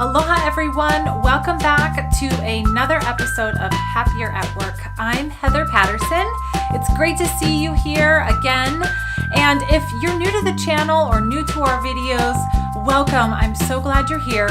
Aloha everyone, welcome back to another episode of Happier at Work. I'm Heather Patterson. It's great to see you here again. And if you're new to the channel or new to our videos, welcome. I'm so glad you're here.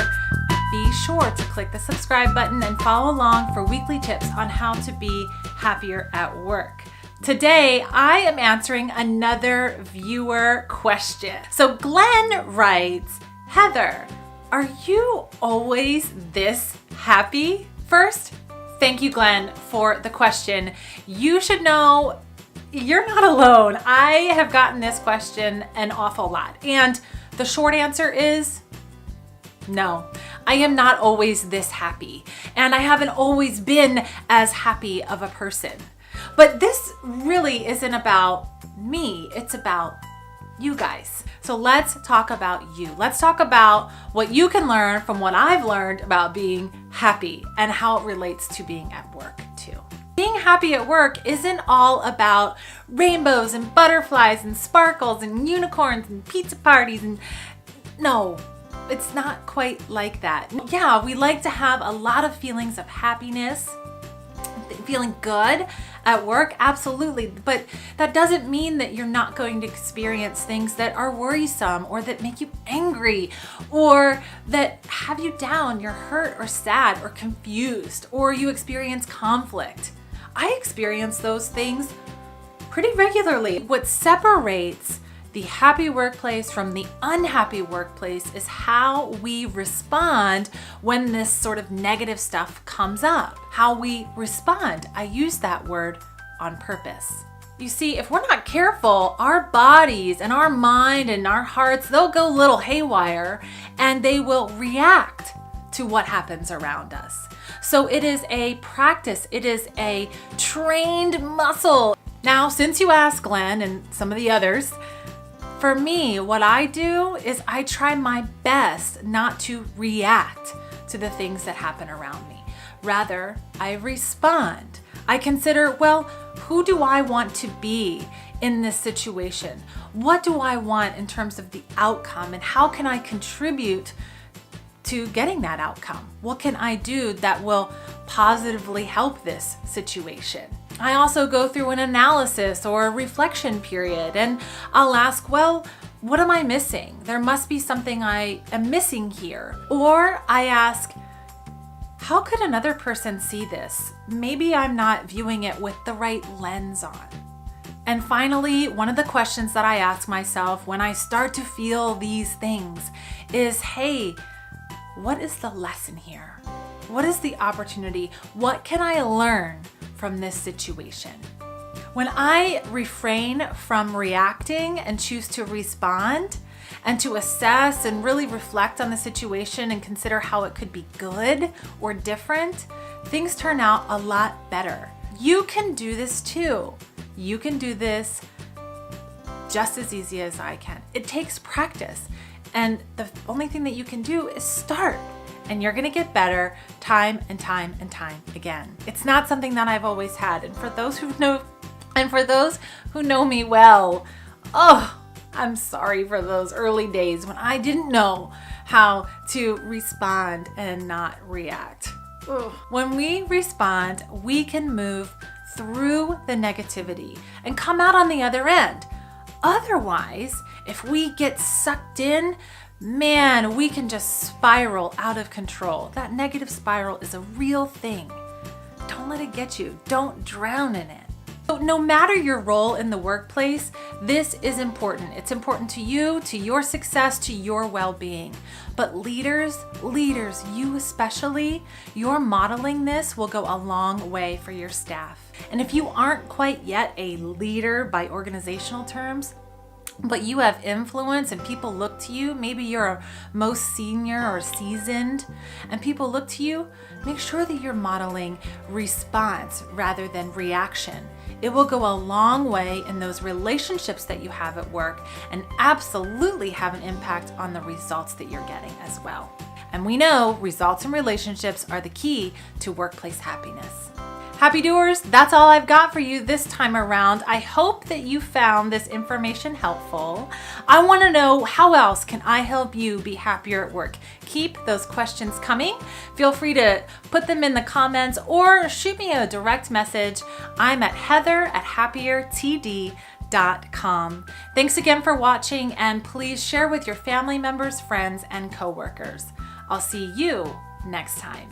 Be sure to click the subscribe button and follow along for weekly tips on how to be happier at work. Today, I am answering another viewer question. So Glenn writes, Heather, are you always this happy? First, thank you, Glenn, for the question. You should know you're not alone. I have gotten this question an awful lot. And the short answer is no. I am not always this happy. And I haven't always been as happy of a person. But this really isn't about me. It's about you guys. So let's talk about you. Let's talk about what you can learn from what I've learned about being happy and how it relates to being at work too. Being happy at work isn't all about rainbows and butterflies and sparkles and unicorns and pizza parties and no, it's not quite like that. Yeah, we like to have a lot of feelings of happiness, feeling good at work, absolutely. But that doesn't mean that you're not going to experience things that are worrisome or that make you angry or that have you down, you're hurt or sad or confused or you experience conflict. I experience those things pretty regularly. What separates the happy workplace from the unhappy workplace is how we respond when this sort of negative stuff comes up. How we respond. I use that word on purpose. You see, if we're not careful, our bodies and our mind and our hearts, they'll go a little haywire and they will react to what happens around us. So it is a practice. It is a trained muscle. Now, since you asked Glenn and some of the others, for me, what I do is I try my best not to react to the things that happen around me. Rather, I respond. I consider, well, who do I want to be in this situation? What do I want in terms of the outcome and how can I contribute to getting that outcome? What can I do that will positively help this situation? I also go through an analysis or a reflection period and I'll ask, well, what am I missing? There must be something I am missing here. Or I ask, how could another person see this? Maybe I'm not viewing it with the right lens on. And finally, one of the questions that I ask myself when I start to feel these things is, hey, what is the lesson here? What is the opportunity? What can I learn from this situation? When I refrain from reacting and choose to respond and to assess and really reflect on the situation and consider how it could be good or different, things turn out a lot better. You can do this too. You can do this just as easy as I can. It takes practice. And the only thing that you can do is start. And you're gonna get better time and time and time again. It's not something that I've always had. And for those who know me well, I'm sorry for those early days when I didn't know how to respond and not react. When we respond, we can move through the negativity and come out on the other end. Otherwise, if we get sucked in, man, we can just spiral out of control. That negative spiral is a real thing. Don't let it get you. Don't drown in it. So no matter your role in the workplace, this is important. It's important to you, to your success, to your well-being. But leaders, you especially, your modeling this will go a long way for your staff. And if you aren't quite yet a leader by organizational terms, but you have influence and people look to you, maybe you're a most senior or seasoned, and people look to you, make sure that you're modeling response rather than reaction. It will go a long way in those relationships that you have at work and absolutely have an impact on the results that you're getting as well. And we know results and relationships are the key to workplace happiness. Happy doers, that's all I've got for you this time around. I hope that you found this information helpful. I want to know, how else can I help you be happier at work? Keep those questions coming. Feel free to put them in the comments or shoot me a direct message. I'm at heather@happiertd.com. Thanks again for watching, and please share with your family members, friends, and coworkers. I'll see you next time.